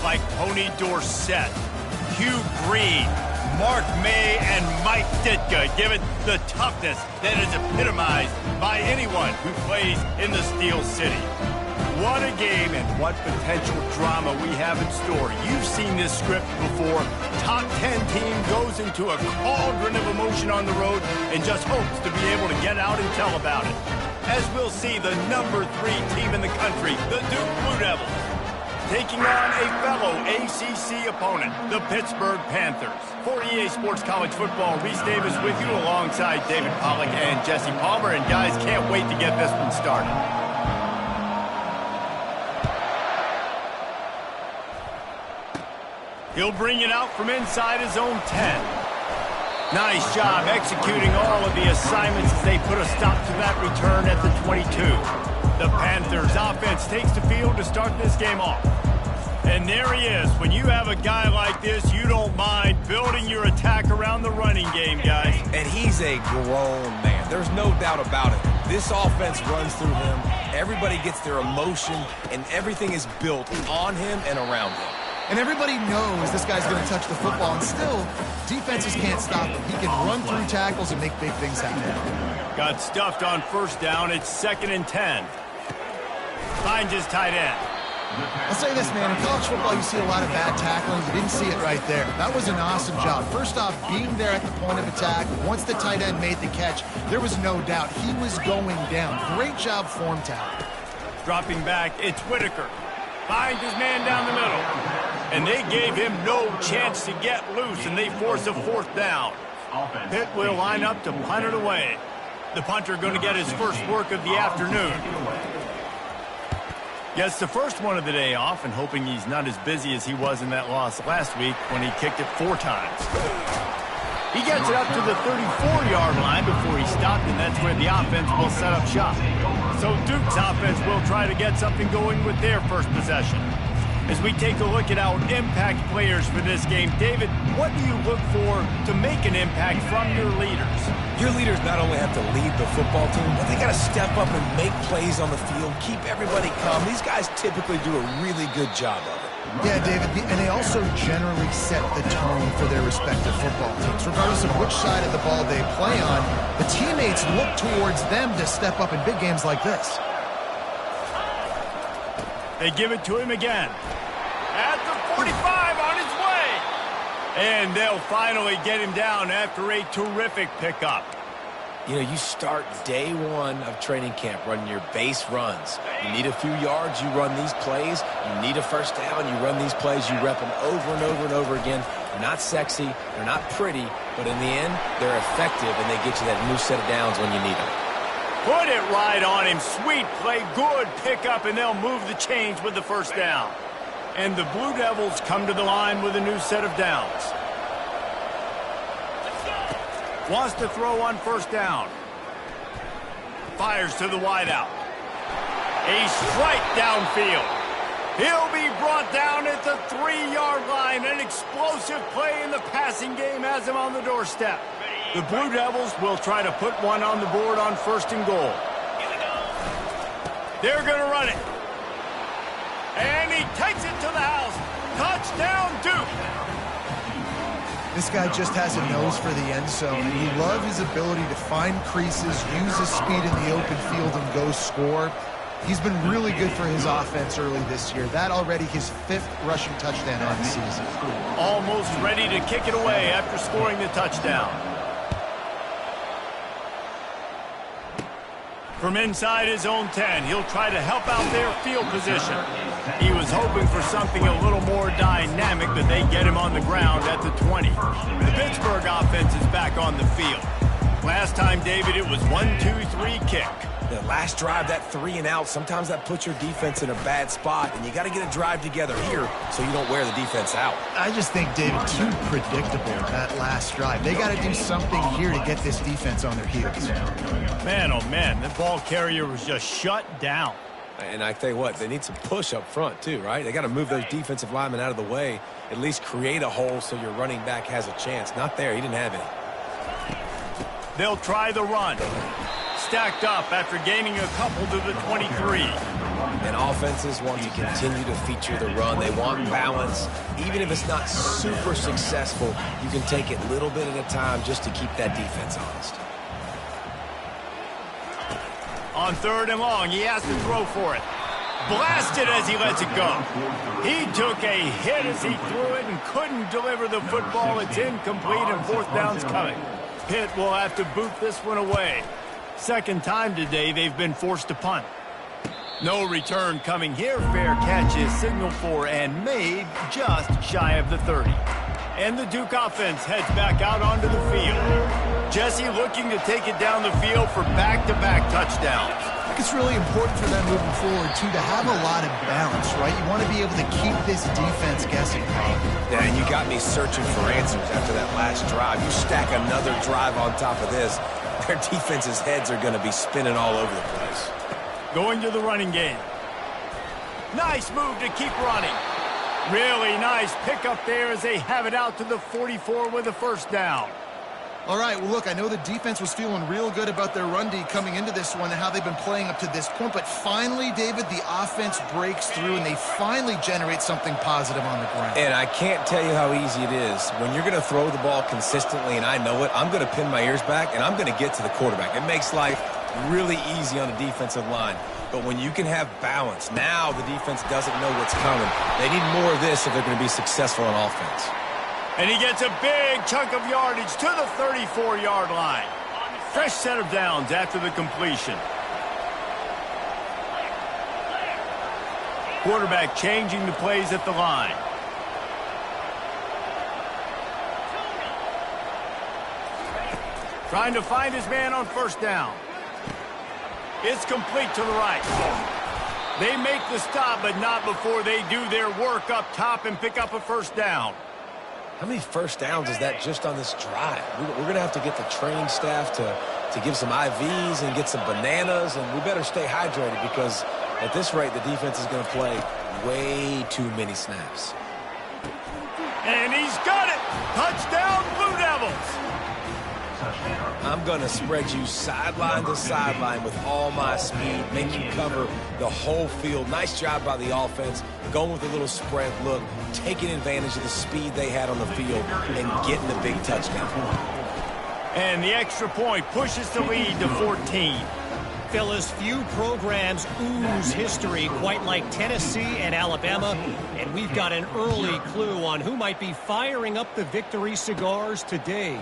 like Tony Dorsett, Hugh Green, Mark May, and Mike Ditka give it the toughness that is epitomized by anyone who plays in the Steel City. What a game and what potential drama we have in store. You've seen this script before. Top 10 team goes into a cauldron of emotion on the road and just hopes to be able to get out and tell about it. As we'll see, the #3 team in the country, the Duke Blue Devils, taking on a fellow ACC opponent, the Pittsburgh Panthers. For EA Sports College Football, Reese Davis with you alongside David Pollack and Jesse Palmer. And guys, can't wait to get this one started. He'll bring it out from inside his own 10. Nice job executing all of the assignments as they put a stop to that return at the 22. The Panthers offense takes the field to start this game off. And there he is. When you have a guy like this, you don't mind building your attack around the running game, guys. And he's a grown man. There's no doubt about it. This offense runs through him. Everybody gets their emotion, and everything is built on him and around him. And everybody knows this guy's going to touch the football, and still, defenses can't stop him. He can run through tackles and make big things happen. Got stuffed on first down. It's 2nd and 10. Finds his tight end. I'll say this, man. In college football, you see a lot of bad tackling. You didn't see it right there. That was an awesome job. First off, being there at the point of attack. Once the tight end made the catch, there was no doubt he was going down. Great job form tackle. Dropping back, it's Whitaker. Finds his man down the middle. And they gave him no chance to get loose, and they force a 4th down. Pitt will line up to punt it away. The punter going to get his first work of the afternoon. Gets the first one of the day off, and hoping he's not as busy as he was in that loss last week when he kicked it 4 times. He gets it up to the 34-yard line before he stopped, and that's where the offense will set up shop. So Duke's offense will try to get something going with their first possession. As we take a look at our impact players for this game, David, what do you look for to make an impact from your leaders? Your leaders not only have to lead the football team, but they got to step up and make plays on the field, keep everybody calm. These guys typically do a really good job of it. Yeah, David, and they also generally set the tone for their respective football teams. Regardless of which side of the ball they play on, the teammates look towards them to step up in big games like this. They give it to him again. At the 45, on his way. And they'll finally get him down after a terrific pickup. You know, you start day one of training camp running your base runs. You need a few yards, you run these plays. You need a first down, you run these plays. You rep them over and over and over again. They're not sexy, they're not pretty, but in the end, they're effective, and they get you that new set of downs when you need them. Put it right on him. Sweet play, good pickup, and they'll move the chains with the first down. And the Blue Devils come to the line with a new set of downs. Wants to throw on first down. Fires to the wideout. A strike downfield. He'll be brought down at the 3-yard line. An explosive play in the passing game has him on the doorstep. The Blue Devils will try to put one on the board on 1st and goal. They're going to run it. And he takes it to the house. Touchdown, Duke. This guy just has a nose for the end zone, and you love his ability to find creases, use his speed in the open field, and go score. He's been really good for his offense early this year. That already his 5th rushing touchdown on the season. Almost ready to kick it away after scoring the touchdown. From inside his own 10, he'll try to help out their field position. He was hoping for something a little more dynamic, but they get him on the ground at the 20. The Pittsburgh offense is back on the field. Last time, David, it was 1-2-3 kick. The last drive, that 3 and out, sometimes that puts your defense in a bad spot, and you got to get a drive together here so you don't wear the defense out. I just think, David, too predictable, that last drive. They got to do something here to get this defense on their heels. Man, oh man, the ball carrier was just shut down. And I tell you what, they need some push up front too, right? They got to move those defensive linemen out of the way, at least create a hole so your running back has a chance. Not there, he didn't have any. They'll try the run. Stacked up after gaining a couple to the 23. And offenses want to continue to feature the run. They want balance. Even if it's not super successful, you can take it little bit at a time just to keep that defense honest. On 3rd and long, he has to throw for it. Blasted as he lets it go. He took a hit as he threw it and couldn't deliver the football. It's incomplete and 4th down's coming. Pitt will have to boot this one away. 2nd time today they've been forced to punt. No return coming here. Fair catch is signaled for and made just shy of the 30. And the Duke offense heads back out onto the field. Jesse looking to take it down the field for back-to-back touchdowns. I think it's really important for them moving forward, too, to have a lot of balance, right? You want to be able to keep this defense guessing, Bob. Yeah, and you got me searching for answers after that last drive. You stack another drive on top of this, their defense's heads are going to be spinning all over the place. Going to the running game. Nice move to keep running. Really nice pickup there as they have it out to the 44 with a 1st down. All right, well, look, I know the defense was feeling real good about their run D coming into this one and how they've been playing up to this point, but finally, David, the offense breaks through and they finally generate something positive on the ground. And I can't tell you how easy it is. When you're going to throw the ball consistently, and I know it, I'm going to pin my ears back and I'm going to get to the quarterback. It makes life really easy on the defensive line. But when you can have balance, now the defense doesn't know what's coming. They need more of this if they're going to be successful on offense. And he gets a big chunk of yardage to the 34-yard line. Fresh set of downs after the completion. Quarterback changing the plays at the line. Trying to find his man on 1st down. It's complete to the right. They make the stop, but not before they do their work up top and pick up a 1st down. How many 1st downs is that just on this drive? We're going to have to get the training staff to give some IVs and get some bananas, and we better stay hydrated because at this rate, the defense is going to play way too many snaps. And he's got it! Touchdown, Blue Devils! I'm going to spread you sideline to sideline with all my speed, make you cover the whole field. Nice job by the offense, going with a little spread look, taking advantage of the speed they had on the field, and getting the big touchdown. And the extra point pushes the lead to 14. Fellas, few programs ooze history quite like Tennessee and Alabama, and we've got an early clue on who might be firing up the victory cigars today.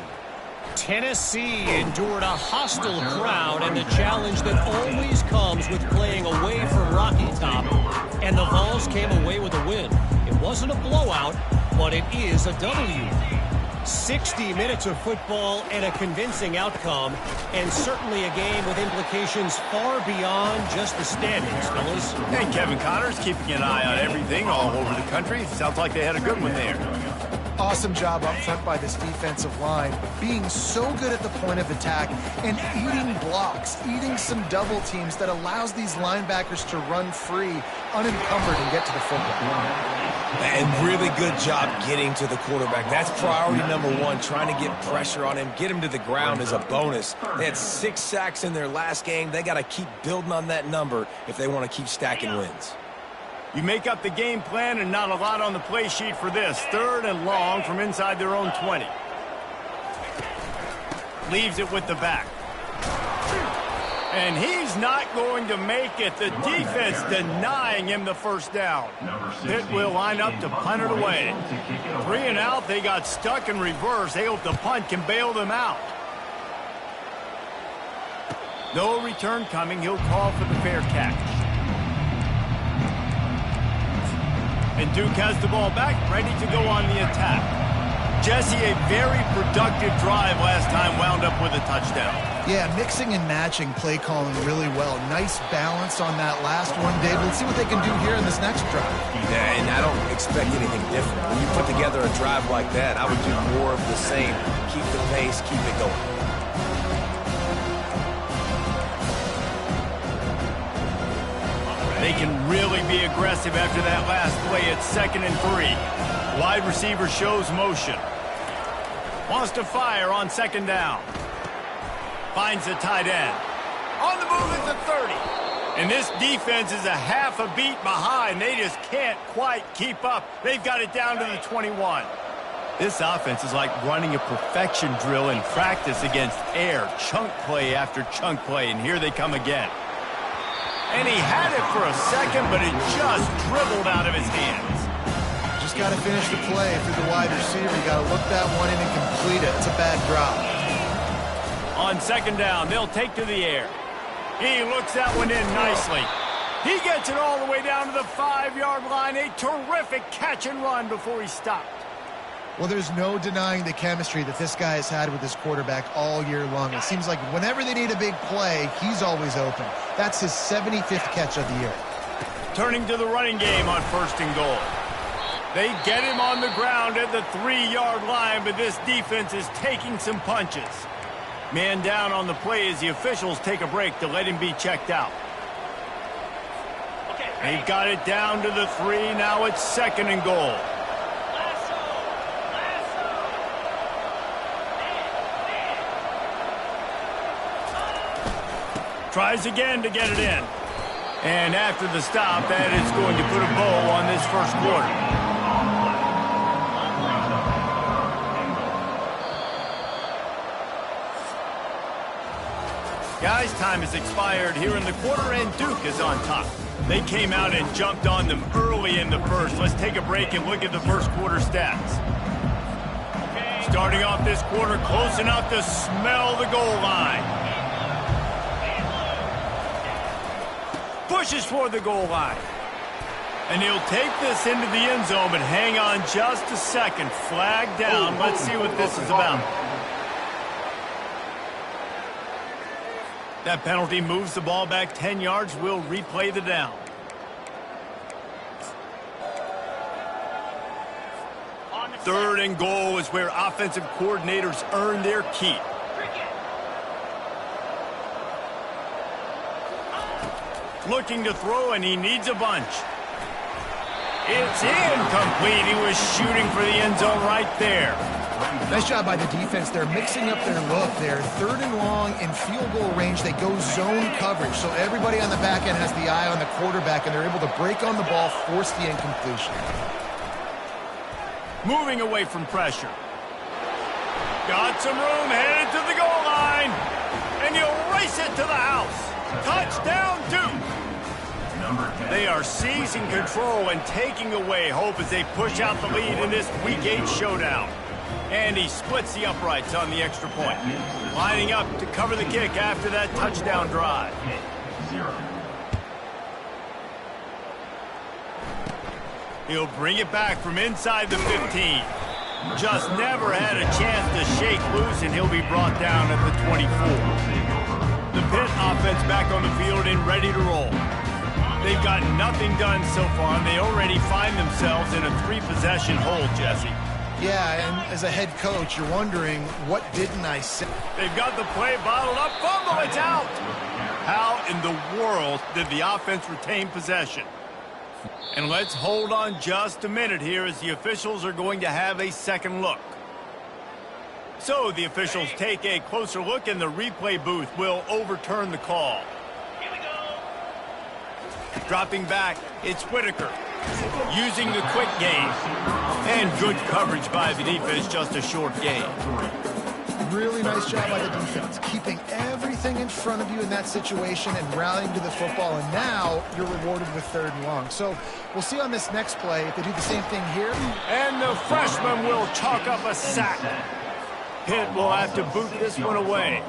Tennessee endured a hostile crowd and the challenge that always comes with playing away from Rocky Top, and the Vols came away with a win. It wasn't a blowout, but it is a W. 60 minutes of football and a convincing outcome, and certainly a game with implications far beyond just the standings, fellas. And Kevin Connors keeping an eye on everything all over the country. Sounds like they had a good one there. Awesome job up front by this defensive line, being so good at the point of attack and eating blocks, eating some double teams that allows these linebackers to run free, unencumbered, and get to the football. And really good job getting to the quarterback. That's priority number one, trying to get pressure on him, get him to the ground is a bonus. They had 6 sacks in their last game. They got to keep building on that number if they want to keep stacking wins. You make up the game plan and not a lot on the play sheet for this. 3rd and long from inside their own 20. Leaves it with the back. And he's not going to make it. The defense denying him the 1st down. Pitt will line up to punt it away. 3 and out, they got stuck in reverse. They hope the punt can bail them out. No return coming. He'll call for the fair catch. And Duke has the ball back, ready to go on the attack. Jesse, a very productive drive last time, wound up with a touchdown. Yeah, mixing and matching play calling really well. Nice balance on that last one, Dave. Let's see what they can do here in this next drive. Yeah, and I don't expect anything different. When you put together a drive like that, I would do more of the same. Keep the pace, keep it going. They can really be aggressive after that last play. It's 2nd and 3. Wide receiver shows motion. Wants to fire on 2nd down. Finds the tight end. On the move at the 30. And this defense is a half a beat behind. They just can't quite keep up. They've got it down to the 21. This offense is like running a perfection drill in practice against air. Chunk play after chunk play, and here they come again. And he had it for a second, but it just dribbled out of his hands. Just got to finish the play through the wide receiver. You got to look that one in and complete it. It's a bad drop. On second down, they'll take to the air. He looks that one in nicely. He gets it all the way down to the 5-yard line. A terrific catch and run before he stopped. Well, there's no denying the chemistry that this guy has had with his quarterback all year long. It seems like whenever they need a big play, he's always open. That's his 75th catch of the year. Turning to the running game on first and goal. They get him on the ground at the 3-yard line, but this defense is taking some punches. Man down on the play as the officials take a break to let him be checked out. They've got it down to the 3. Now it's second and goal. Tries again to get it in. And after the stop, that is going to put a bow on this first quarter. Guys, time has expired here in the quarter, and Duke is on top. They came out and jumped on them early in the first. Let's take a break and look at the first quarter stats. Starting off this quarter close enough to smell the goal line. Pushes for the goal line. And he'll take this into the end zone, but hang on just a second. Flag down. Let's see what this is about. That penalty moves the ball back 10 yards. We'll replay the down. Third and goal is where offensive coordinators earn their keep. Looking to throw, and he needs a bunch. It's incomplete. He was shooting for the end zone right there. Nice job by the defense. They're mixing up their look. They're third and long in field goal range. They go zone coverage, so everybody on the back end has the eye on the quarterback, and they're able to break on the ball, force the incompletion. Moving away from pressure. Got some room, headed to the goal line, and he'll race it to the house. Touchdown, Duke. They are seizing control and taking away hope as they push out the lead in this Week 8 showdown. And he splits the uprights on the extra point. Lining up to cover the kick after that touchdown drive. He'll bring it back from inside the 15. Just never had a chance to shake loose, and he'll be brought down at the 24. The PITT offense back on the field and ready to roll. They've got nothing done so far, and they already find themselves in a 3-possession hole, Jesse. Yeah, and as a head coach, you're wondering, what didn't I say? They've got the play bottled up. Fumble, it's out. How in the world did the offense retain possession? And let's hold on just a minute here as the officials are going to have a second look. So the officials take a closer look, and the replay booth will overturn the call. Here we go. Dropping back, it's Whitaker. Using the quick game. And good coverage by the defense, just a short game. Really nice job by the defense, keeping everything in front of you in that situation and rallying to the football, and now you're rewarded with third and long. So we'll see on this next play if they do the same thing here. And the freshman will chalk up a sack. Pitt will have to boot this one away.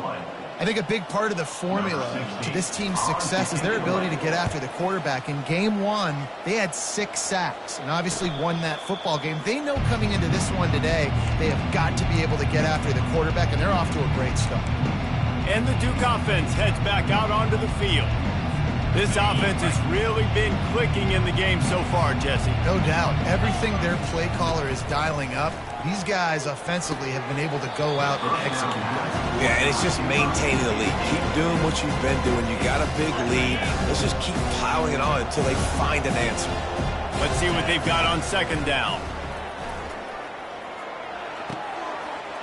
I think a big part of the formula to this team's success is their ability to get after the quarterback. In game 1, they had 6 sacks and obviously won that football game. They know coming into this one today, they have got to be able to get after the quarterback, and they're off to a great start. And the Duke offense heads back out onto the field. This offense has really been clicking in the game so far, Jesse. No doubt. Everything their play caller is dialing up, these guys offensively have been able to go out and execute. Yeah, and it's just maintaining the lead. Keep doing what you've been doing. You got a big lead. Let's just keep piling it on until they find an answer. Let's see what they've got on second down.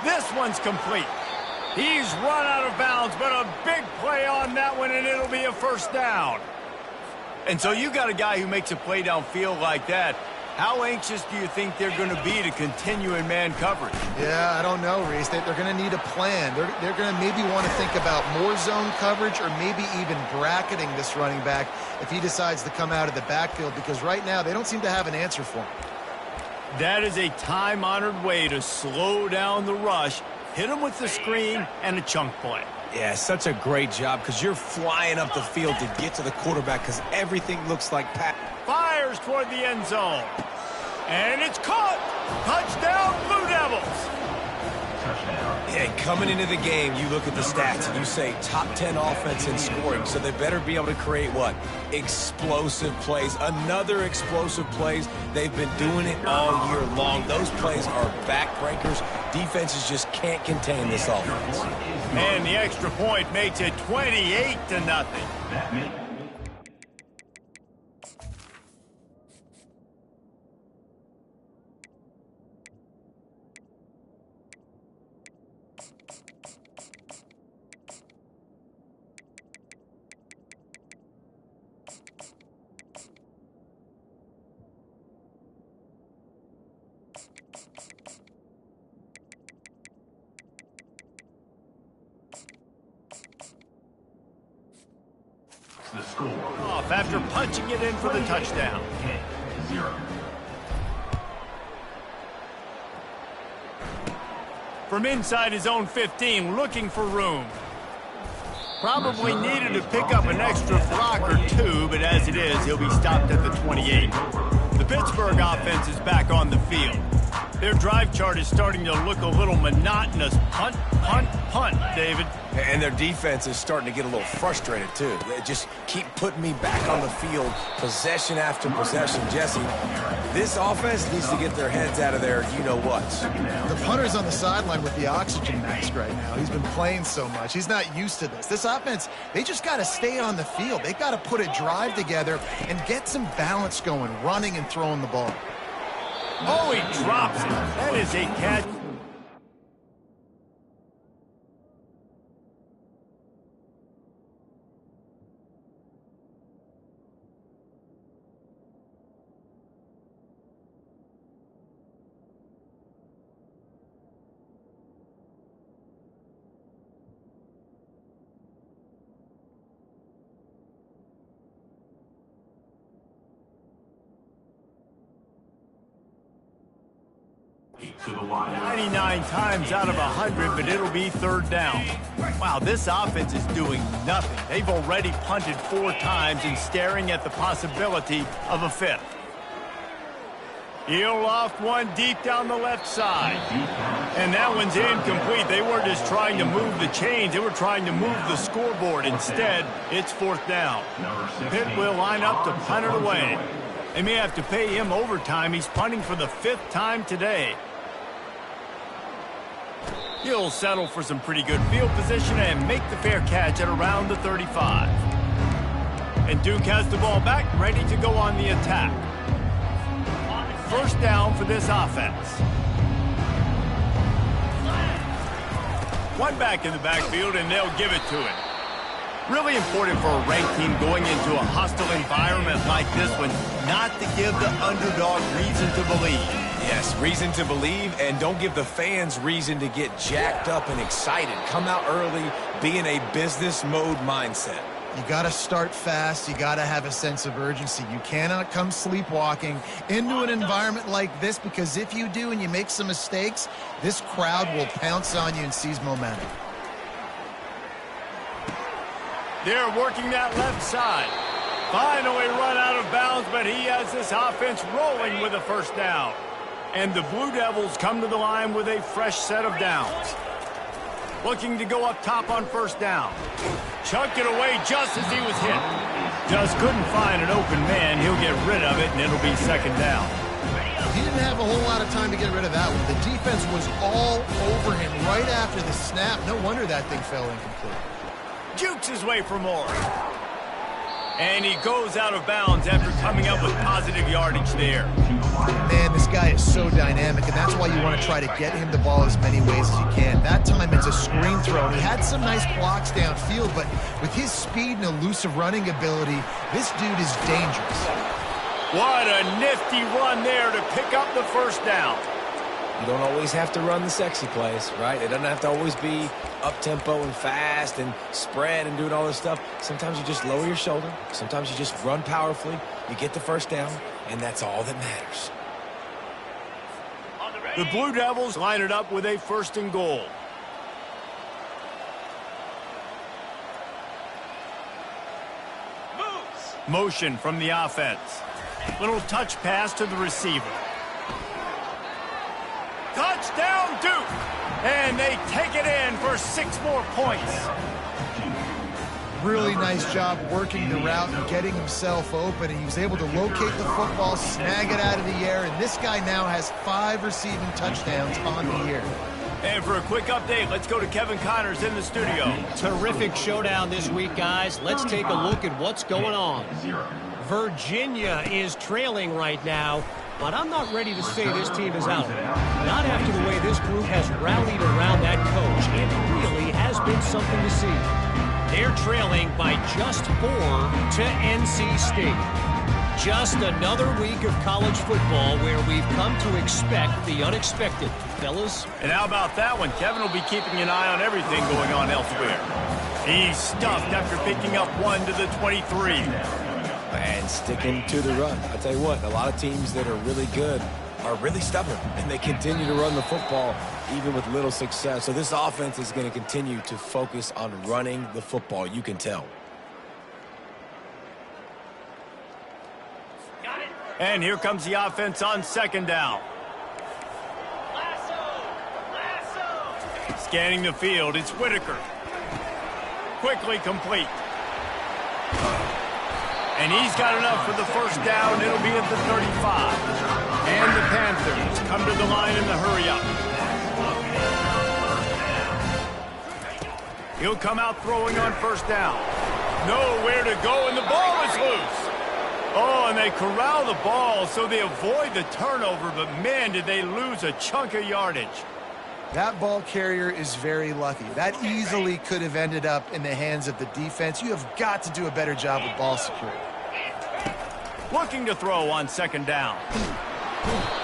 This one's complete. He's run out of bounds, but a big play on that one, and it'll be a first down. And so you got a guy who makes a play downfield like that. How anxious do you think they're going to be to continue in man coverage? Yeah, I don't know, Reese. They're going to need a plan. They're going to maybe want to think about more zone coverage or maybe even bracketing this running back if he decides to come out of the backfield, because right now they don't seem to have an answer for him. That is a time-honored way to slow down the rush, hit him with the screen and a chunk play. Yeah, such a great job because you're flying up the field to get to the quarterback because everything looks like Pat. Fires toward the end zone. And it's caught. Touchdown, Blue Devils. Yeah, coming into the game, you look at the stats and you say top 10 offense in scoring, so they better be able to create what? Explosive plays. Another explosive plays. They've been doing it all year long. Those plays are backbreakers. Defenses just can't contain this offense. And the extra point makes it 28-0. Off after punching it in for the touchdown. From inside his own 15, looking for room. Probably needed to pick up an extra block or two, but as it is, he'll be stopped at the 28. The Pittsburgh offense is back on the field. Their drive chart is starting to look a little monotonous. Punt, punt, punt, David. And their defense is starting to get a little frustrated, too. They just keep putting me back on the field, possession after possession. Jesse, this offense needs to get their heads out of their you-know-what. The punter's on the sideline with the oxygen mask right now. He's been playing so much. He's not used to this. This offense, they just got to stay on the field. They got to put a drive together and get some balance going, running and throwing the ball. Oh, he drops it. That is a catch. To the line. 99 times out of 100, but it'll be third down. Wow, this offense is doing nothing. They've already punted 4 times and staring at the possibility of a 5th. He'll loft one deep down the left side. And that one's incomplete. They weren't just trying to move the chains. They were trying to move the scoreboard. Instead, it's 4th down. Pitt will line up to punt it away. They may have to pay him overtime. He's punting for the 5th time today. He'll settle for some pretty good field position and make the fair catch at around the 35. And Duke has the ball back, ready to go on the attack. First down for this offense. One back in the backfield, and they'll give it to him. Really important for a ranked team going into a hostile environment like this one, not to give the underdog reason to believe. Yes, reason to believe, and don't give the fans reason to get jacked up and excited. Come out early, be in a business mode mindset. You got to start fast. You got to have a sense of urgency. You cannot come sleepwalking into an environment like this, because if you do and you make some mistakes, this crowd will pounce on you and seize momentum. They're working that left side. Finally run out of bounds, but he has this offense rolling with a first down. And the Blue Devils come to the line with a fresh set of downs. Looking to go up top on first down. Chucked it away just as he was hit. Just couldn't find an open man. He'll get rid of it, and it'll be second down. He didn't have a whole lot of time to get rid of that one. The defense was all over him right after the snap. No wonder that thing fell incomplete. Jukes his way for more. And he goes out of bounds after coming up with positive yardage there. Man, this guy is so dynamic, and that's why you want to try to get him the ball as many ways as you can. That time it's a screen throw, and he had some nice blocks downfield, but with his speed and elusive running ability, this dude is dangerous. What a nifty run there to pick up the first down. You don't always have to run the sexy plays, right? It doesn't have to always be up-tempo and fast and spread and doing all this stuff. Sometimes you just lower your shoulder. Sometimes you just run powerfully. You get the first down, and that's all that matters. The Blue Devils line it up with a 1st and goal. Motion from the offense. Little touch pass to the receiver. Touchdown, Duke! And they take it in for 6 more points. Really nice job working the route and getting himself open. And he was able to locate the football, snag it out of the air, and this guy now has 5 receiving touchdowns on the year. And for a quick update, let's go to Kevin Connors in the studio. Terrific showdown this week, guys. Let's take a look at what's going on. Virginia is trailing right now, but I'm not ready to say this team is out. Not after the way this group has rallied around that coach. It really has been something to see. They're trailing by just 4 to NC State. Just another week of college football where we've come to expect the unexpected, fellas. And how about that one? Kevin will be keeping an eye on everything going on elsewhere. He's stuffed after picking up 1 to the 23. And sticking to the run. I'll tell you what, a lot of teams that are really good are really stubborn, and they continue to run the football even with little success. So this offense is going to continue to focus on running the football. You can tell. And here comes the offense on 2nd down. Scanning the field, it's Whitaker. Quickly complete. And he's got enough for the first down. It'll be at the 35. And the Panthers come to the line in the hurry-up. He'll come out throwing on 1st down. Nowhere to go, and the ball is loose. Oh, and they corral the ball so they avoid the turnover, but man, did they lose a chunk of yardage. That ball carrier is very lucky. That easily could have ended up in the hands of the defense. You have got to do a better job with ball security. Looking to throw on 2nd down.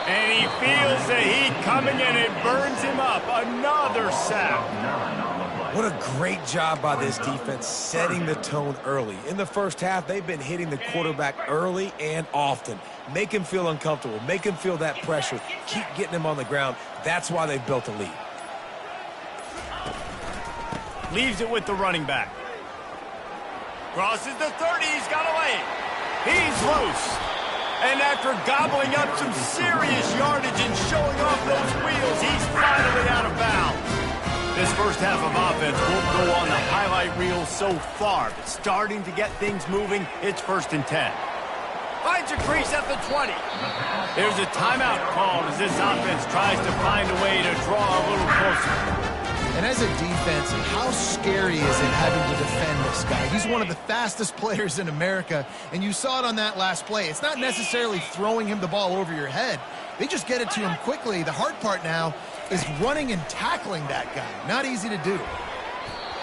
And he feels the heat coming, and it burns him up. Another sack. What a great job by this defense setting the tone early. In the first half, they've been hitting the quarterback early and often. Make him feel uncomfortable. Make him feel that pressure. Keep getting him on the ground. That's why they've built a lead. Leaves it with the running back. Crosses the 30. He's got away. He's loose. And after gobbling up some serious yardage and showing off those wheels, he's finally out of bounds. This first half of offense won't go on the highlight reel so far, but starting to get things moving, it's 1st and 10. Finds a crease at the 20. There's a timeout called as this offense tries to find a way to draw a little closer. And as a defense, how scary is it having to defend this guy? He's one of the fastest players in America, and you saw it on that last play. It's not necessarily throwing him the ball over your head. They just get it to him quickly. The hard part now is running and tackling that guy. Not easy to do.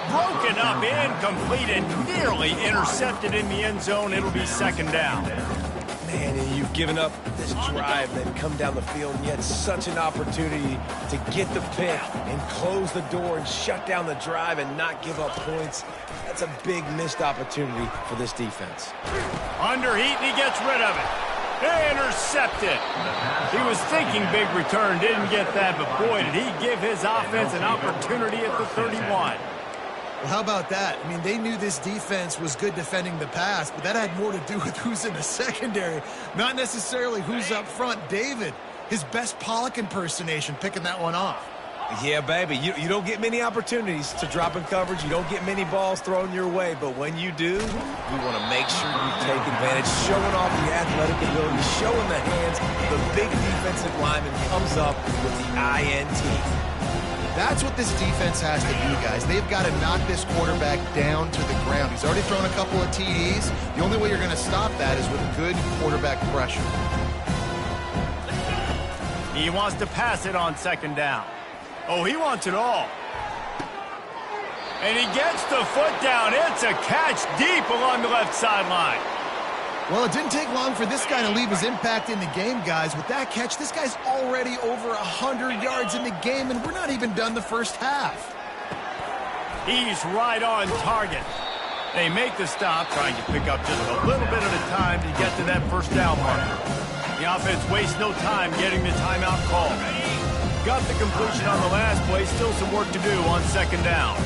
Broken up, incomplete, and nearly intercepted in the end zone. It'll be 2nd down. Man, and you've given up this drive, then come down the field, and you had such an opportunity to get the pick and close the door and shut down the drive and not give up points. That's a big missed opportunity for this defense. Under heat, and he gets rid of it. Intercepted. He was thinking big return, didn't get that, but boy, did he give his offense an opportunity at the 31. Well, how about that? I mean, they knew this defense was good defending the pass, but that had more to do with who's in the secondary, not necessarily who's up front. David, his best Pollock impersonation, picking that one off. Yeah, baby, you don't get many opportunities to drop in coverage. You don't get many balls thrown your way, but when you do, you want to make sure you take advantage, showing off the athletic ability, showing the hands. The big defensive lineman comes up with the INT. That's what this defense has to do, guys. They've got to knock this quarterback down to the ground. He's already thrown a couple of TDs. The only way you're going to stop that is with good quarterback pressure. He wants to pass it on second down. Oh, he wants it all. And he gets the foot down. It's a catch deep along the left sideline. Well, it didn't take long for this guy to leave his impact in the game, guys. With that catch, this guy's already over 100 yards in the game, and we're not even done the first half. He's right on target. They make the stop, trying to pick up just a little bit at a time to get to that first down marker. The offense wastes no time getting the timeout call. Got the completion on the last play, still some work to do on second down.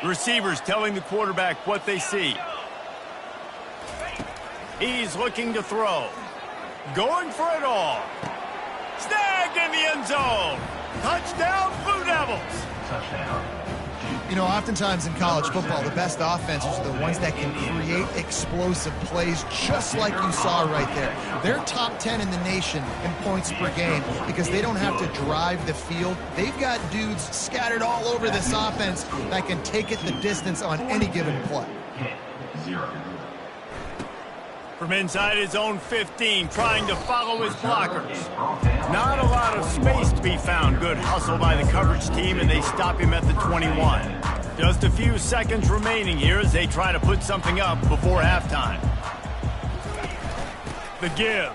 The receivers telling the quarterback what they see. He's looking to throw. Going for it all. Snagged in the end zone. Touchdown, Blue Devils. Touchdown. You know, oftentimes in college football, the best offenses are the ones that can create explosive plays, just like you saw right there. They're top 10 in the nation in points per game because they don't have to drive the field. They've got dudes scattered all over this offense that can take it the distance on any given play. 0. From inside his own 15, trying to follow his blockers. Not a lot of space to be found. Good hustle by the coverage team, and they stop him at the 21. Just a few seconds remaining here as they try to put something up before halftime. The give.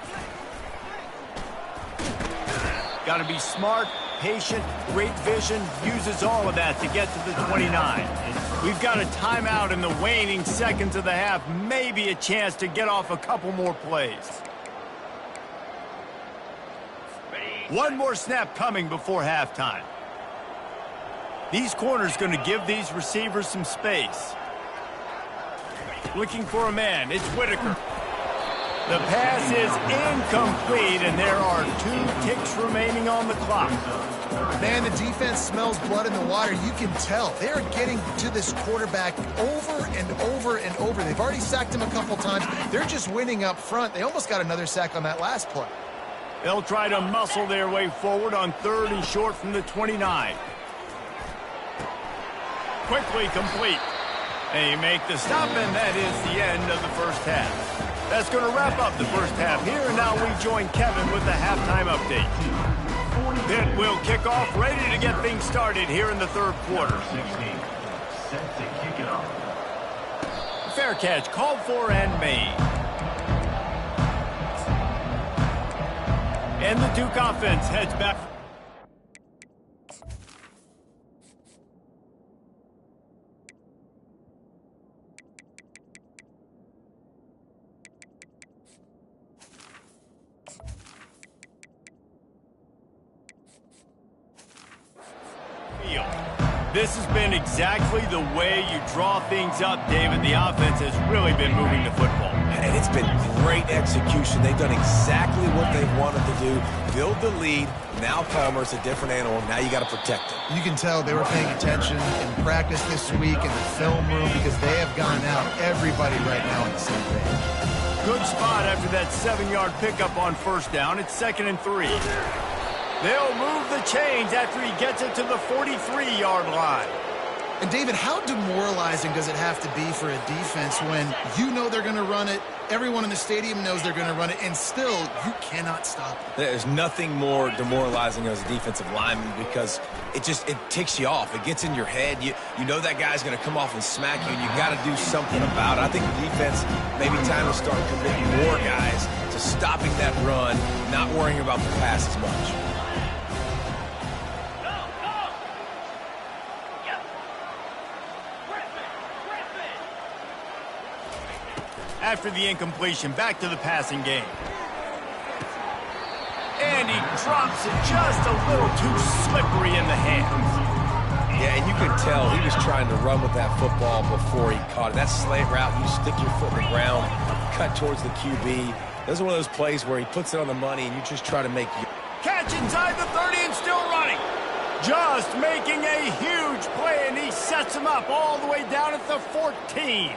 Got to be smart, patient, great vision, uses all of that to get to the 29. We've got a timeout in the waning seconds of the half, maybe a chance to get off a couple more plays. One more snap coming before halftime. These corners going to give these receivers some space. Looking for a man, it's Whitaker. The pass is incomplete, and there are 2 ticks remaining on the clock. Man, the defense smells blood in the water. You can tell. They are getting to this quarterback over and over and over. They've already sacked him a couple times. They're just winning up front. They almost got another sack on that last play. They'll try to muscle their way forward on 3rd and short from the 29. Quickly complete. They make the stop, and that is the end of the first half. That's going to wrap up the first half here, and now we join Kevin with the halftime update. PITT will kick off, ready to get things started here in the 3rd quarter. 16. Set to kick it off. Fair catch called for and made. And the Duke offense heads back. This has been exactly the way you draw things up, David. The offense has really been moving the football. And it's been great execution. They've done exactly what they wanted to do. Build the lead. Now Palmer's a different animal. Now you got to protect him. You can tell they were paying attention in practice this week in the film room because they have gone out, everybody right now on the same page. Good spot after that 7-yard pickup on first down. It's 2nd and 3. They'll move the chains after he gets it to the 43-yard line. And, David, how demoralizing does it have to be for a defense when you know they're going to run it, everyone in the stadium knows they're going to run it, and still you cannot stop it? There's nothing more demoralizing as a defensive lineman because it ticks you off. It gets in your head. You know that guy's going to come off and smack you, and you got to do something about it. I think the defense maybe time to start committing more guys to stopping that run, not worrying about the pass as much. After the incompletion, back to the passing game. And he drops it just a little too slippery in the hands. Yeah, and you can tell he was trying to run with that football before he caught it. That slant route, you stick your foot in the ground, cut towards the QB. Those are one of those plays where he puts it on the money and you just try to make you. Catch inside the 30 and still running. Just making a huge play, and he sets him up all the way down at the 14.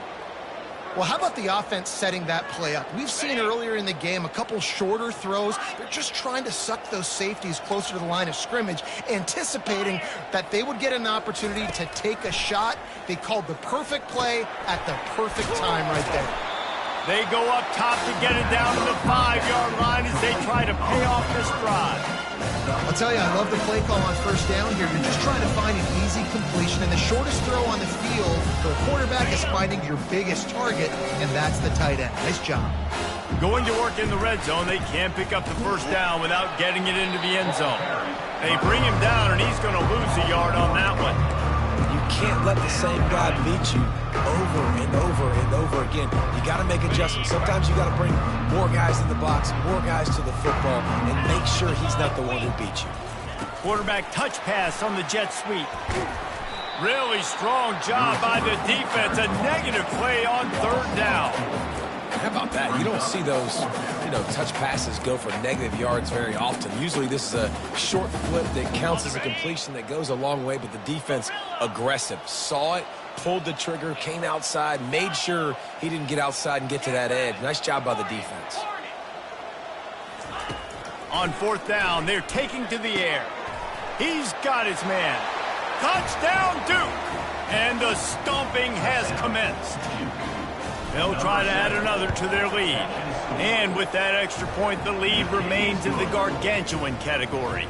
Well, how about the offense setting that play up? We've seen earlier in the game a couple shorter throws. They're just trying to suck those safeties closer to the line of scrimmage, anticipating that they would get an opportunity to take a shot. They called the perfect play at the perfect time right there. They go up top to get it down to the 5-yard line as they try to pay off this drive. I'll tell you, I love the play call on first down here. You're just trying to find an easy completion, and the shortest throw on the field for a quarterback is finding your biggest target, and that's the tight end. Nice job. Going to work in the red zone, they can't pick up the first down without getting it into the end zone. They bring him down, and he's going to lose a yard on that one. You can't let the same guy beat you over and over and over again. You got to make adjustments. Sometimes you got to bring more guys in the box, more guys to the football, and make sure he's not the one who beat you. Quarterback touch pass on the jet sweep. Really strong job by the defense. A negative play on third down. How about that? You don't see those, touch passes go for negative yards very often. Usually this is a short flip that counts as a completion that goes a long way, but the defense aggressive. Saw it, pulled the trigger, came outside, made sure he didn't get outside and get to that edge. Nice job by the defense. On fourth down, they're taking to the air. He's got his man. Touchdown, Duke! And the stomping has commenced. They'll try to add another to their lead. And with that extra point, the lead remains in the gargantuan category.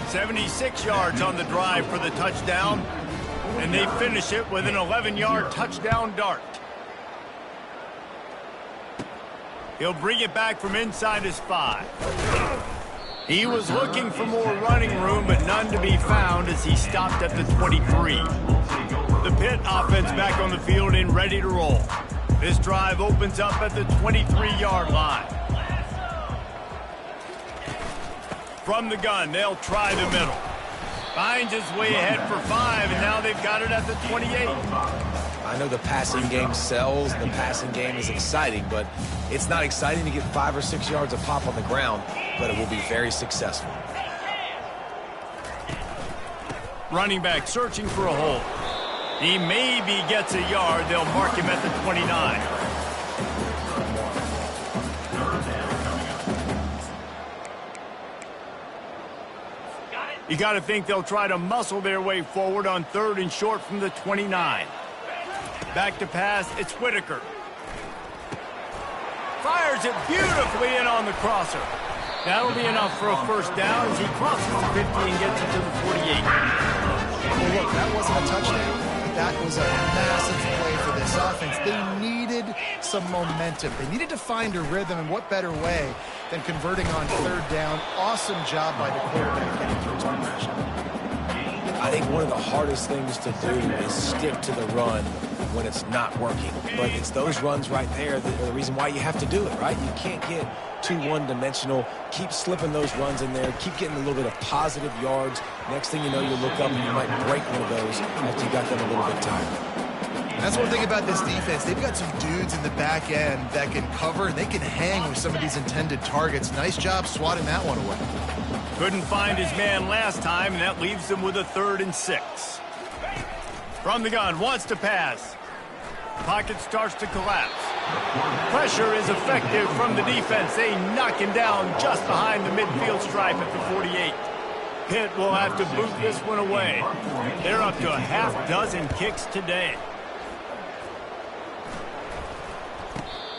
76 yards on the drive for the touchdown, and they finish it with an 11-yard touchdown dart. He'll bring it back from inside his 5. He was looking for more running room, but none to be found as he stopped at the 23. The Pitt offense back on the field and ready to roll. This drive opens up at the 23-yard line. From the gun, they'll try the middle. Finds his way ahead for 5, and now they've got it at the 28. I know the passing game sells, and the passing game is exciting, but it's not exciting to get 5 or 6 yards of pop on the ground, but it will be very successful. Running back searching for a hole. He maybe gets a yard. They'll mark him at the 29. You got to think they'll try to muscle their way forward on third and short from the 29. Back to pass, it's Whitaker. Fires it beautifully in on the crosser. That'll be enough for a first down as he crosses the 50 and gets it to the 48. Well, look, that wasn't a touchdown. That was a massive play for this offense. They needed some momentum. They needed to find a rhythm, and what better way than converting on third down. Awesome job by the quarterback getting through time pressure. I think one of the hardest things to do is stick to the run when it's not working. But it's those runs right there that are the reason why you have to do it, right? You can't get too one-dimensional. Keep slipping those runs in there. Keep getting a little bit of positive yards. Next thing you know, you look up and you might break one of those after you got them a little bit tired. That's one thing about this defense. They've got some dudes in the back end that can cover, and they can hang with some of these intended targets. Nice job swatting that one away. Couldn't find his man last time, and that leaves them with a 3rd and 6. From the gun, wants to pass. Pocket starts to collapse. Pressure is effective from the defense. They knock him down just behind the midfield stripe at the 48. Pitt will have to boot this one away. They're up to a half-dozen kicks today.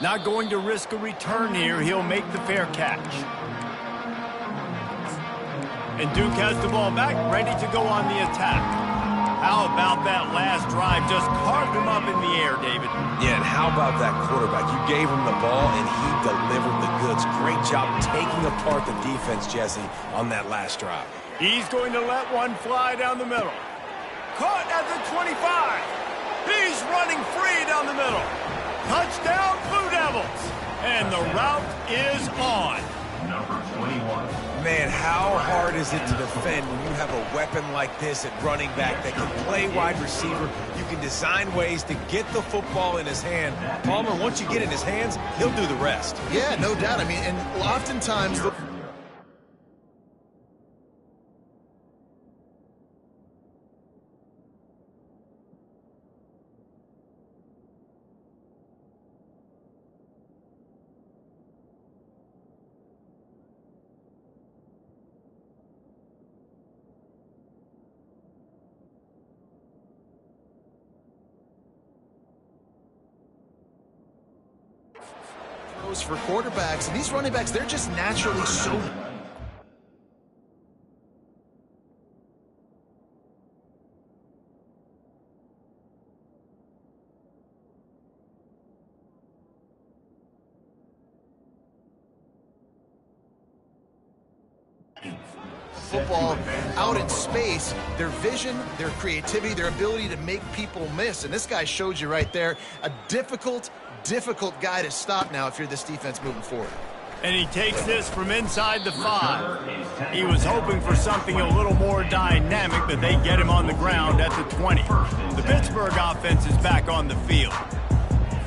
Not going to risk a return here. He'll make the fair catch. And Duke has the ball back, ready to go on the attack. How about that last drive? Just carved him up in the air, David. Yeah, and how about that quarterback? You gave him the ball, and he delivered the goods. Great job taking apart the defense, Jesse, on that last drive. He's going to let one fly down the middle. Caught at the 25. He's running free down the middle. Touchdown, Blue Devils. And the route is on. Number 21. Man, how hard is it to defend when you have a weapon like this at running back that can play wide receiver? You can design ways to get the football in his hand. Palmer, once you get it in his hands, he'll do the rest. Yeah, no doubt. I mean, and oftentimes for quarterbacks, and these running backs, they're just naturally so football out in space, their vision, their creativity, their ability to make people miss. And this guy showed you right there, a difficult guy to stop now if you're this defense moving forward. And he takes this from inside the 5. He was hoping for something a little more dynamic, but they get him on the ground at the 20. The Pittsburgh offense is back on the field.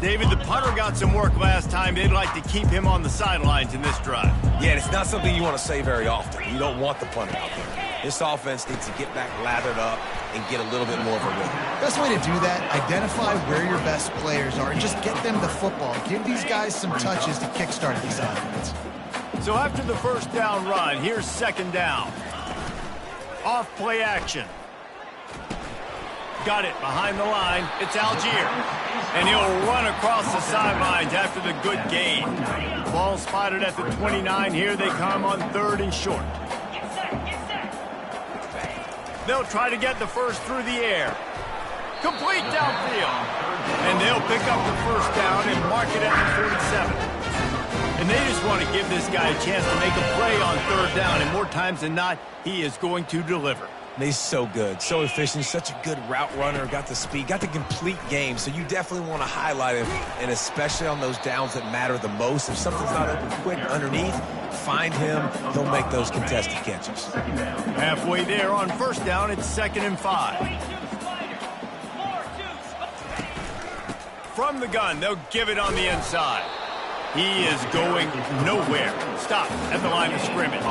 David, the punter got some work last time. They'd like to keep him on the sidelines in this drive. Yeah, and it's not something you want to say very often. You don't want the punter out there. This offense needs to get back lathered up and get a little bit more of a rhythm. Best way to do that, identify where your best players are and just get them the football. Give these guys some touches to kickstart this offense. So after the first down run, here's second down. Off play action. Got it behind the line. It's Algier. And he'll run across the sidelines after the good gain. Ball spotted at the 29. Here they come on 3rd and short. They'll try to get the first through the air. Complete downfield. And they'll pick up the first down and mark it at the 47. And they just want to give this guy a chance to make a play on 3rd down. And more times than not, he is going to deliver. He's so good, so efficient, such a good route runner, got the speed, got the complete game, so you definitely want to highlight him, and especially on those downs that matter the most. If something's not open quick underneath, find him, he'll make those contested catches. Halfway there on first down, it's 2nd and 5. From the gun, they'll give it on the inside. He is going nowhere. Stop at the line of scrimmage.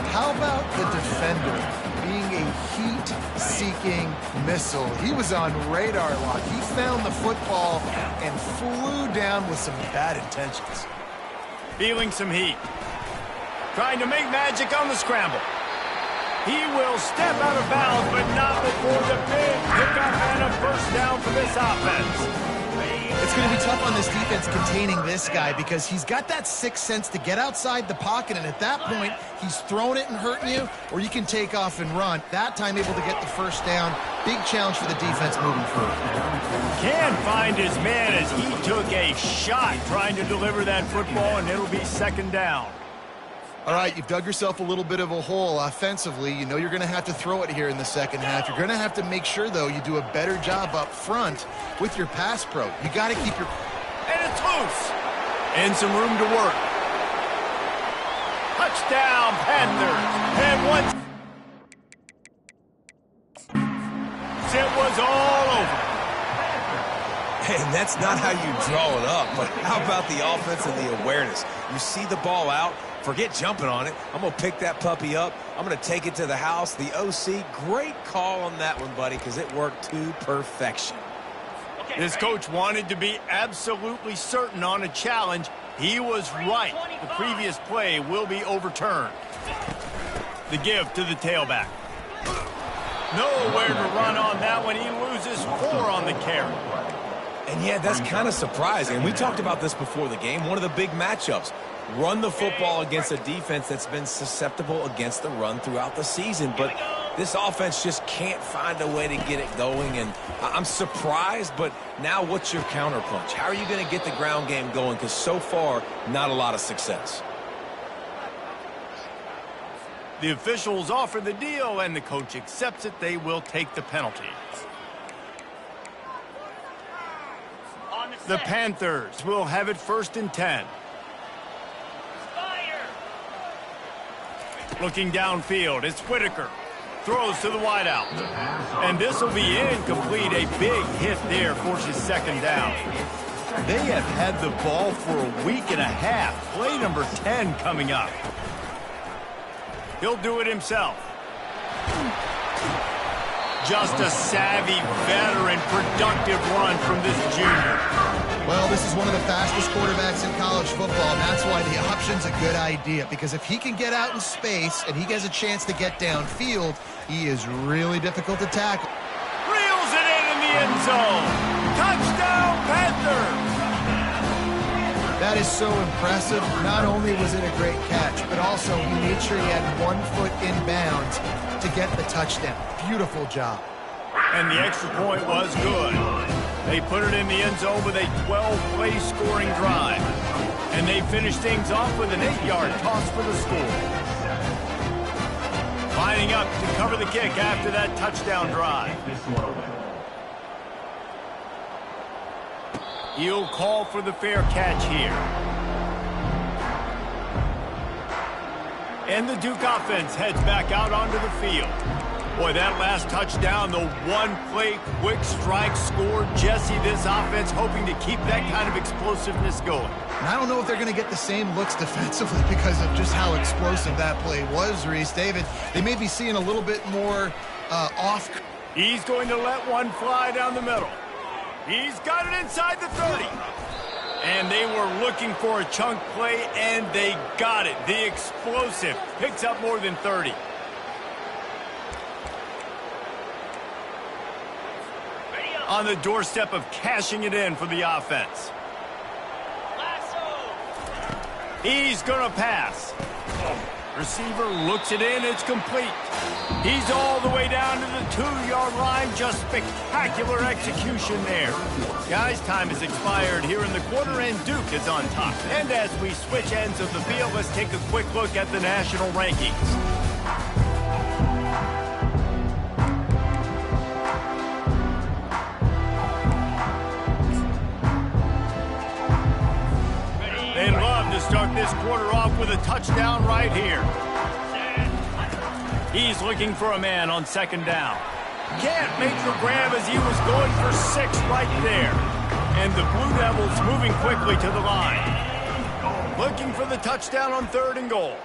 How about the defender being a heat-seeking missile? He was on radar lock. He found the football and flew down with some bad intentions. Feeling some heat. Trying to make magic on the scramble. He will step out of bounds, but not before the big pickup and a first down for this offense. It's going to be tough on this defense containing this guy because he's got that sixth sense to get outside the pocket, and at that point, he's throwing it and hurting you, or you can take off and run. That time able to get the first down. Big challenge for the defense moving forward. Can find his man as he took a shot trying to deliver that football, and it'll be 2nd down. All right, you've dug yourself a little bit of a hole offensively. You know you're going to have to throw it here in the second half. You're going to have to make sure, though, you do a better job up front with your pass pro. You got to keep your... And it's loose. And some room to work. Touchdown, Panthers. And once it was all over. And that's not how you draw it up, but how about the offense and the awareness? You see the ball out, forget jumping on it. I'm going to pick that puppy up. I'm going to take it to the house. The OC, great call on that one, buddy, because it worked to perfection. This coach wanted to be absolutely certain on a challenge. He was right. The previous play will be overturned. The give to the tailback. Nowhere to run on that one. He loses 4 on the carry. And yeah, that's kind of surprising. We talked about this before the game. One of the big matchups. Run the football against a defense that's been susceptible against the run throughout the season. But this offense just can't find a way to get it going. And I'm surprised, but now what's your counterpunch? How are you going to get the ground game going? Because so far, not a lot of success. The officials offer the deal, and the coach accepts it. They will take the penalty. The Panthers will have it 1st and 10. Looking downfield, it's Whitaker. Throws to the wideout. And this will be incomplete. A big hit there forces second down. They have had the ball for a week and a half. Play number 10 coming up. He'll do it himself. Just a savvy, veteran, productive run from this junior. Well, this is one of the fastest quarterbacks in college football, and that's why the option's a good idea, because if he can get out in space and he has a chance to get downfield, he is really difficult to tackle. Reels it in the end zone. Touchdown, Panthers! That is so impressive. Not only was it a great catch, but also he made sure he had 1 foot in bounds to get the touchdown. Beautiful job. And the extra point was good. They put it in the end zone with a 12-play scoring drive. And they finished things off with an 8-yard toss for the score. Lining up to cover the kick after that touchdown drive. He'll call for the fair catch here. And the Duke offense heads back out onto the field. Boy, that last touchdown, the one-play quick strike score. Jesse, this offense hoping to keep that kind of explosiveness going. And I don't know if they're going to get the same looks defensively because of just how explosive that play was, Reese. David, they may be seeing a little bit more off. He's going to let one fly down the middle. He's got it inside the 30. And they were looking for a chunk play, and they got it. The explosive picks up more than 30. On the doorstep of cashing it in for the offense. He's going to pass. Receiver looks it in. It's complete. He's all the way down to the 2-yard line. Just spectacular execution there. Guys, time has expired here in the quarter, and Duke is on top. And as we switch ends of the field, let's take a quick look at the national rankings. They'd love to start this quarter off with a touchdown right here. He's looking for a man on second down. Can't make the grab as he was going for 6 right there. And the Blue Devils moving quickly to the line. Looking for the touchdown on 3rd and goal.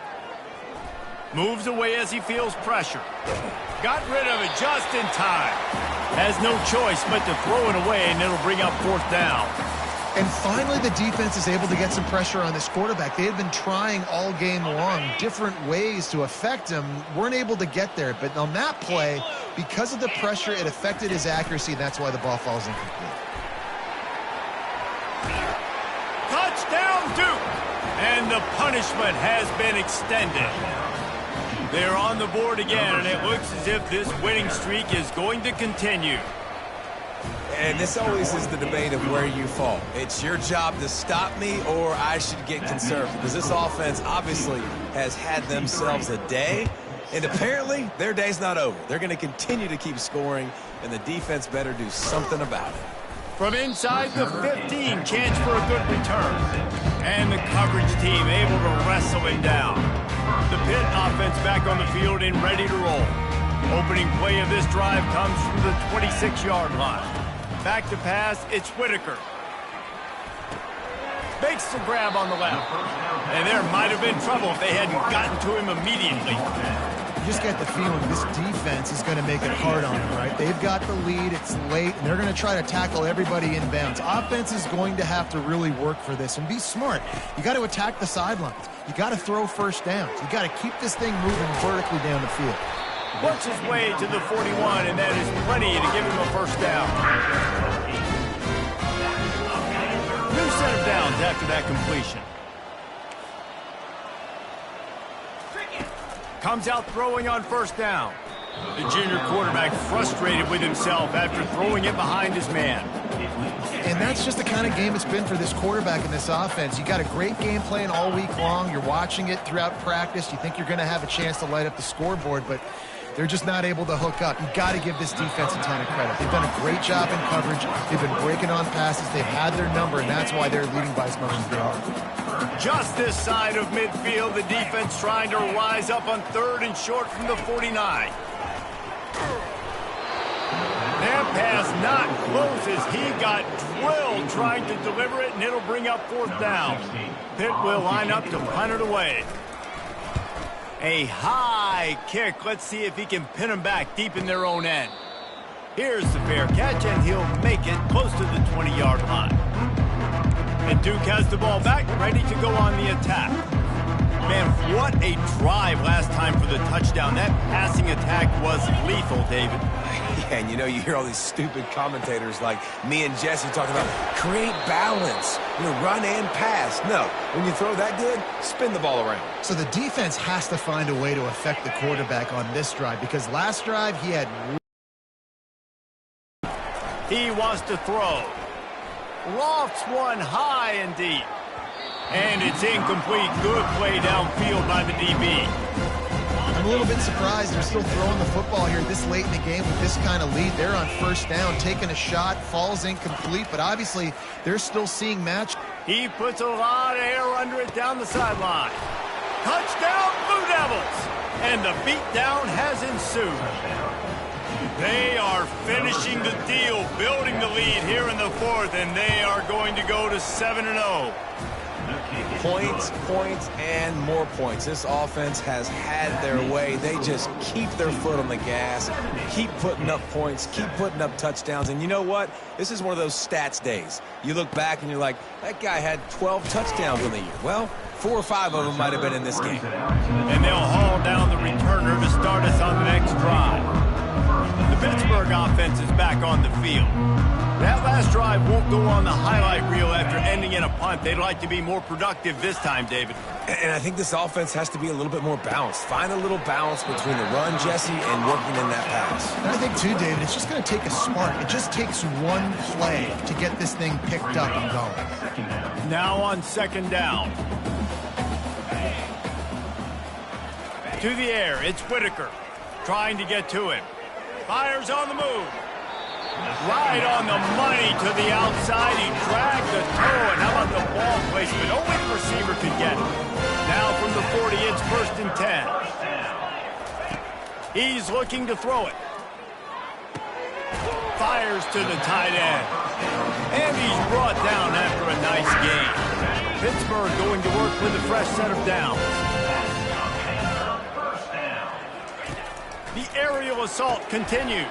Moves away as he feels pressure. Got rid of it just in time. Has no choice but to throw it away, and it'll bring up 4th down. And finally, the defense is able to get some pressure on this quarterback. They had been trying all game long different ways to affect him. Weren't able to get there. But on that play, because of the pressure, it affected his accuracy. That's why the ball falls incomplete. Touchdown, Duke! And the punishment has been extended. They're on the board again, and it looks as if this winning streak is going to continue. And this always is the debate of where you fall. It's your job to stop me, or I should get conservative. Because this offense obviously has had themselves a day, and apparently their day's not over. They're going to continue to keep scoring, and the defense better do something about it. From inside the 15, chance for a good return. And the coverage team able to wrestle him down. The PITT offense back on the field and ready to roll. Opening play of this drive comes from the 26-yard line. Back to pass, it's Whitaker. Makes the grab on the left. And there might have been trouble if they hadn't gotten to him immediately. You just get the feeling this defense is going to make it hard on them, right? They've got the lead, it's late, and they're going to try to tackle everybody inbounds. Offense is going to have to really work for this and be smart. You got to attack the sidelines. You got to throw first downs. You got to keep this thing moving vertically down the field. Works his way to the 41, and that is plenty to give him a first down. New set of downs after that completion. Comes out throwing on first down. The junior quarterback frustrated with himself after throwing it behind his man. And that's just the kind of game it's been for this quarterback in this offense. You got a great game plan all week long. You're watching it throughout practice. You think you're going to have a chance to light up the scoreboard, but They're just not able to hook up. You got to give this defense a ton of credit. They've done a great job in coverage. They've been breaking on passes. They've had their number, and that's why they're leading by as much as they are. Just this side of midfield, the defense trying to rise up on 3rd and short from the 49. That pass not close as he got drilled trying to deliver it, and it'll bring up 4th down. Pitt will line up to punt it away. A high kick. Let's see if he can pin them back deep in their own end. Here's the fair catch, and he'll make it close to the 20-yard line. And Duke has the ball back, ready to go on the attack. Man, what a drive last time for the touchdown. That passing attack was lethal, David. Yeah, and you know, you hear all these stupid commentators like me and Jesse talking about create balance, run and pass. No, when you throw that good, spin the ball around. So the defense has to find a way to affect the quarterback on this drive, because last drive he had... He wants to throw. Lofts one high and deep. And it's incomplete. Good play downfield by the DB. I'm a little bit surprised they're still throwing the football here this late in the game with this kind of lead. They're on 1st down, taking a shot, falls incomplete, but obviously they're still seeing match. He puts a lot of air under it down the sideline. Touchdown, Blue Devils! And the beatdown has ensued. They are finishing the deal, building the lead here in the 4th, and they are going to go to 7-0. Points, points, and more points. This offense has had their way. They just keep their foot on the gas, keep putting up points, keep putting up touchdowns. And you know what? This is one of those stats days. You look back and you're like, that guy had 12 touchdowns in the year. Well, 4 or 5 of them might have been in this game. And they'll haul down the returner to start us on the next drive. The Pittsburgh offense is back on the field. That last drive won't go on the highlight reel after ending in a punt. They'd like to be more productive this time, David. And I think this offense has to be a little bit more balanced. Find a little balance between the run, Jesse, and working in that pass. And I think, too, David, it's just going to take a spark. It just takes one play to get this thing picked up and going. Now on 2nd down. To the air, it's Whitaker trying to get to him. Fires on the move. Right on the money to the outside. He dragged the toe, and how about the ball placement? Only the receiver could get it. Now from the 40, it's 1st and 10. He's looking to throw it. Fires to the tight end. And he's brought down after a nice gain. Pittsburgh going to work with a fresh set of downs. The aerial assault continues.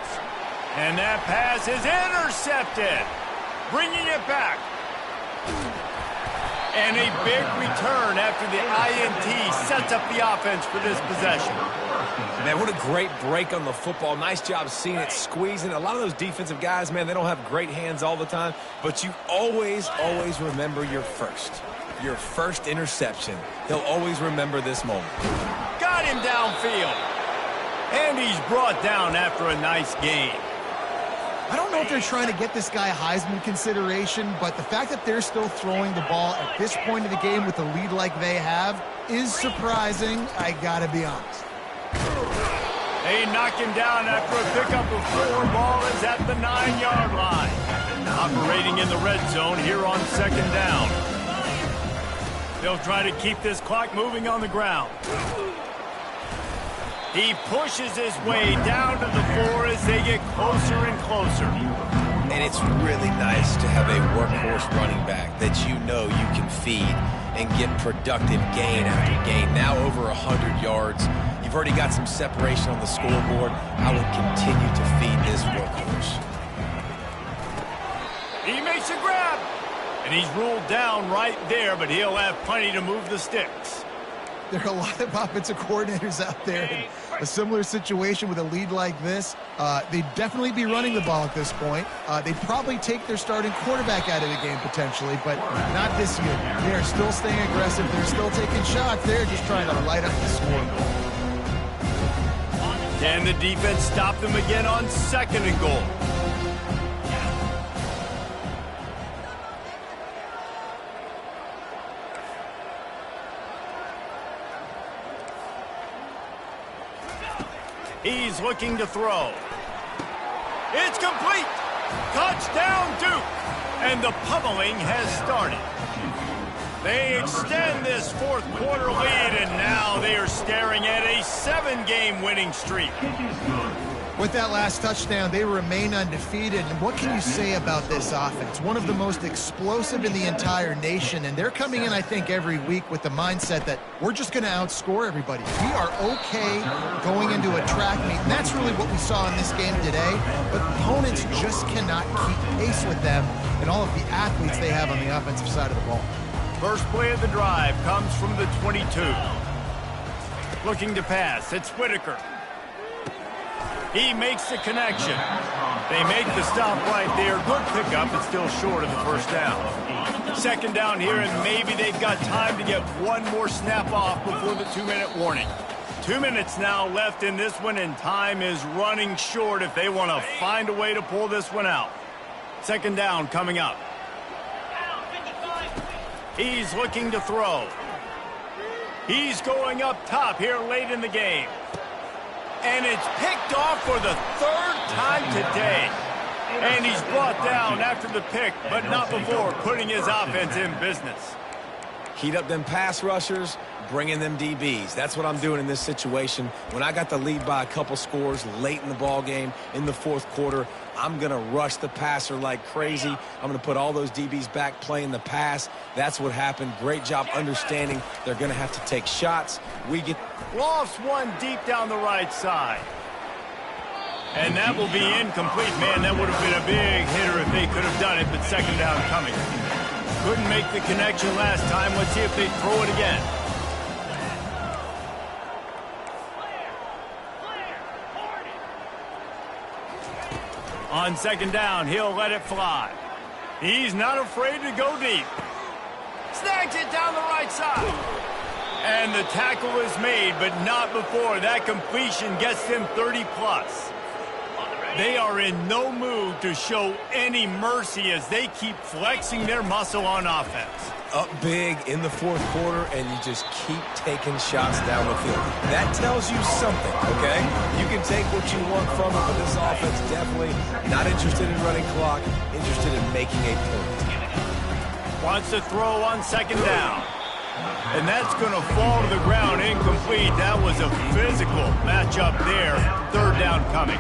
And that pass is intercepted. Bringing it back. And a big return after the INT sets up the offense for this possession. Man, what a great break on the football. Nice job seeing it, squeezing. A lot of those defensive guys, man, they don't have great hands all the time, but you always, always remember your first interception. He'll always remember this moment. Got him downfield. And he's brought down after a nice gain. I don't know if they're trying to get this guy Heisman consideration, but the fact that they're still throwing the ball at this point of the game with a lead like they have is surprising, I gotta be honest. They knock him down after a pickup of 4. Ball is at the 9-yard line. Operating in the red zone here on 2nd down. They'll try to keep this clock moving on the ground. He pushes his way down to the 4 as they get closer and closer. And it's really nice to have a workhorse running back that you know you can feed and get productive gain after gain. Now over 100 yards. You've already got some separation on the scoreboard. I would continue to feed this workhorse. He makes a grab. And he's ruled down right there, but he'll have plenty to move the sticks. There are a lot of offensive coordinators out there in a similar situation with a lead like this. They'd definitely be running the ball at this point. They'd probably take their starting quarterback out of the game potentially, but not this year. They are still staying aggressive. They're still taking shots. They're just trying to light up the scoreboard. Can the defense stop them again on 2nd and goal? He's looking to throw. It's complete. Touchdown, Duke. And the pummeling has started. They extend this fourth quarter lead, and now they are staring at a 7-game winning streak. With that last touchdown, they remain undefeated. And what can you say about this offense? One of the most explosive in the entire nation, and they're coming in, I think, every week with the mindset that we're just going to outscore everybody. We are okay going into a track meet, and that's really what we saw in this game today. But opponents just cannot keep pace with them and all of the athletes they have on the offensive side of the ball. First play of the drive comes from the 22. Looking to pass, it's Whitaker. He makes the connection. They make the stop right there. Good pickup, but still short of the first down. Second down here, and maybe they've got time to get one more snap off before the 2-minute warning. 2 minutes now left in this one, and time is running short if they want to find a way to pull this one out. Second down coming up. He's looking to throw. He's going up top here late in the game. And it's picked off for the third time today. And he's brought down after the pick, but not before putting his offense in business. Heat up them pass rushers, bring in them DBs. That's what I'm doing in this situation. When I got the lead by a couple scores late in the ball game, in the fourth quarter, I'm going to rush the passer like crazy. I'm going to put all those DBs back playing the pass. That's what happened. Great job understanding they're going to have to take shots. We get lost one deep down the right side. And that will be incomplete. Man, that would have been a big hitter if they could have done it, but second down coming. Couldn't make the connection last time. Let's see if they throw it again. On second down, he'll let it fly. He's not afraid to go deep. Snags it down the right side. And the tackle is made, but not before that completion gets them 30-plus. They are in no mood to show any mercy as they keep flexing their muscle on offense. Up big in the fourth quarter, and you just keep taking shots down the field. That tells you something, okay? You can take what you want from it, but this offense definitely not interested in running clock, interested in making a point. Wants to throw on second down. And that's going to fall to the ground incomplete. That was a physical matchup there. Third down coming.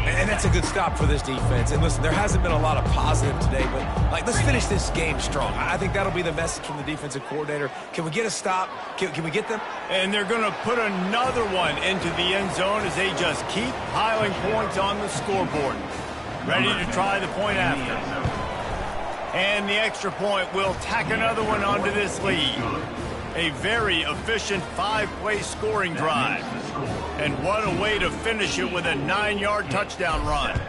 And that's a good stop for this defense. And listen, there hasn't been a lot of positive today, but let's finish this game strong. I think that'll be the message from the defensive coordinator. Can we get a stop? Can we get them? And they're going to put another one into the end zone as they just keep piling points on the scoreboard. Ready to try the point after. And the extra point will tack another one onto this lead. A very efficient 5-play scoring drive. And what a way to finish it with a 9-yard touchdown run.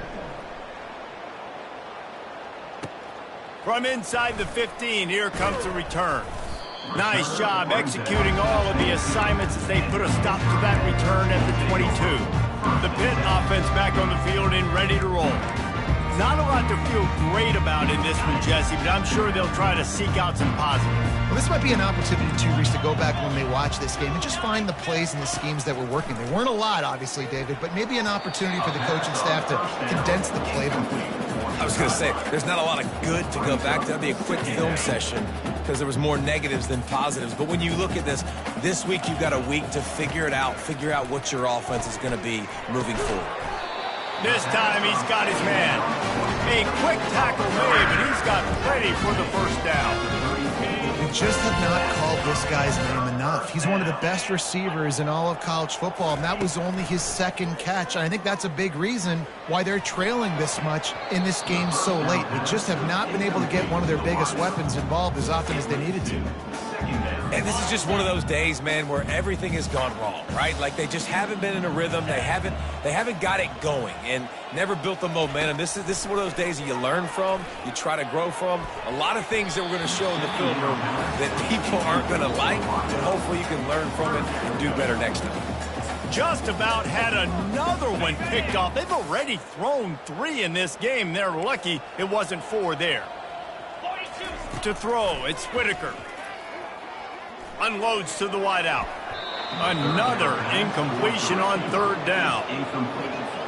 From inside the 15, here comes the return. Nice job executing all of the assignments as they put a stop to that return at the 22. The PITT offense back on the field and ready to roll. Not a lot to feel great about in this one, Jesse, but I'm sure they'll try to seek out some positives. Well, this might be an opportunity, too, Reese, to go back when they watch this game and just find the plays and the schemes that were working. There weren't a lot, obviously, David, but maybe an opportunity for the coaching staff to condense the playbook. I was going to say, there's not a lot of good to go back to. That'd be a quick film session because there was more negatives than positives. But when you look at this week you've got a week to figure it out, figure out what your offense is going to be moving forward. This time he's got his man. A quick tackle made, but he's got plenty for the first down. They just have not called this guy's name enough. He's one of the best receivers in all of college football, and that was only his second catch. And I think that's a big reason why they're trailing this much in this game so late. They just have not been able to get one of their biggest weapons involved as often as they needed to. And this is just one of those days, man, where everything has gone wrong, right? Like they just haven't been in a rhythm. They haven't got it going and never built the momentum. This is one of those days that you learn from, you try to grow from. A lot of things that we're going to show in the film room that people aren't going to like, but hopefully you can learn from it and do better next time. Just about had another one picked off. They've already thrown 3 in this game. They're lucky it wasn't 4 there. To throw, it's Whitaker. Unloads to the wideout. Another incompletion on third down.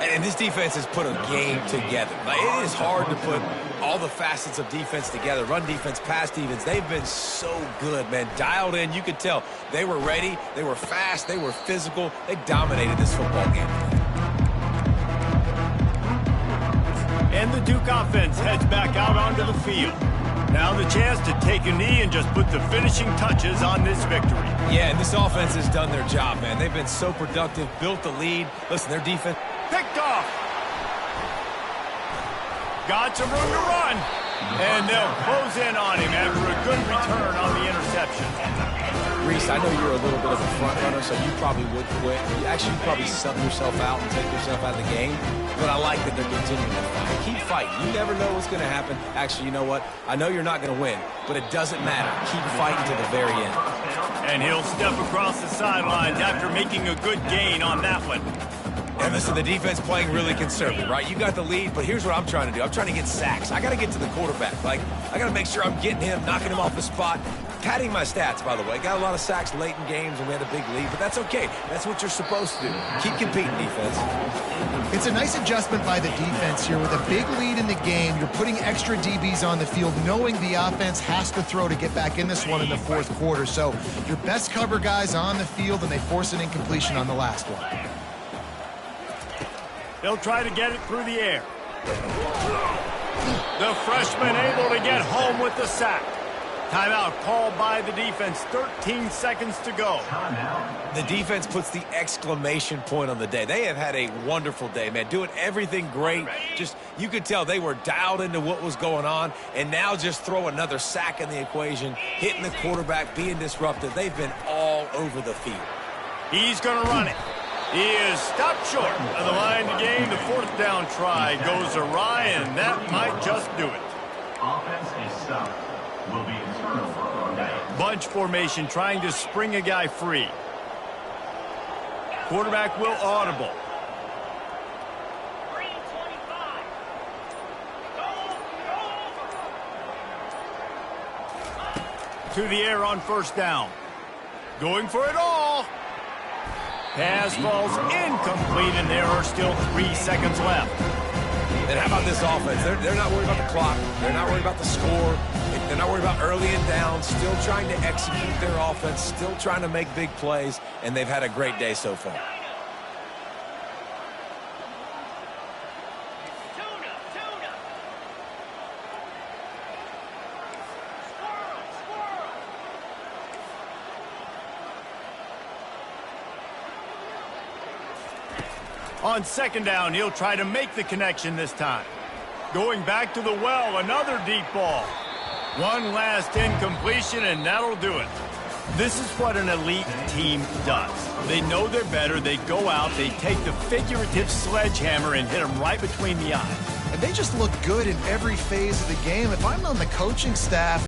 And this defense has put a game together. Like, it is hard to put all the facets of defense together. Run defense, pass defense. They've been so good, man. Dialed in. You could tell they were ready. They were fast. They were physical. They dominated this football game. And the Duke offense heads back out onto the field. Now the chance to take a knee and just put the finishing touches on this victory. Yeah, and this offense has done their job, man. They've been so productive, built the lead. Listen, their defense... Picked off. Got some room to run. And they'll close in on him after a good return on the interception. Reese, I know you're a little bit of a front runner, so you probably would quit. You'd probably sub yourself out and take yourself out of the game. But I like that they're continuing to fight. Keep fighting. You never know what's going to happen. Actually, you know what? I know you're not going to win, but it doesn't matter. Keep fighting to the very end. And he'll step across the sidelines after making a good gain on that one. And listen, the defense playing really conservative, right? You got the lead, but here's what I'm trying to do. I'm trying to get sacks. I got to get to the quarterback. Like, I got to make sure I'm getting him, knocking him off the spot. Padding my stats, by the way. Got a lot of sacks late in games when we had a big lead, but that's okay. That's what you're supposed to do. Keep competing, defense. It's a nice adjustment by the defense here. With a big lead in the game, you're putting extra DBs on the field, knowing the offense has to throw to get back in this one in the fourth quarter. So your best cover guys on the field, and they force an incompletion on the last one. They'll try to get it through the air. The freshman able to get home with the sack. Timeout called by the defense. 13 seconds to go. The defense puts the exclamation point on the day. They have had a wonderful day, man. Doing everything great. Just, you could tell they were dialed into what was going on. And now just throw another sack in the equation. Hitting the quarterback, being disruptive. They've been all over the field. He's going to run it. He is stopped short of the line to gain. The fourth down try goes awry, and that might just do it. Offense is stopped. Will be a turnover on down. Bunch formation trying to spring a guy free. Quarterback will audible. To the air on first down. Going for it all. Pass falls incomplete, and there are still 3 seconds left. And how about this offense? They're not worried about the clock. They're not worried about the score. They're not worried about early and down. Still trying to execute their offense. Still trying to make big plays. And they've had a great day so far. On second down, he'll try to make the connection this time. Going back to the well, another deep ball. One last incompletion, and that'll do it. This is what an elite team does. They know they're better. They go out, they take the figurative sledgehammer and hit them right between the eyes. And they just look good in every phase of the game. If I'm on the coaching staff,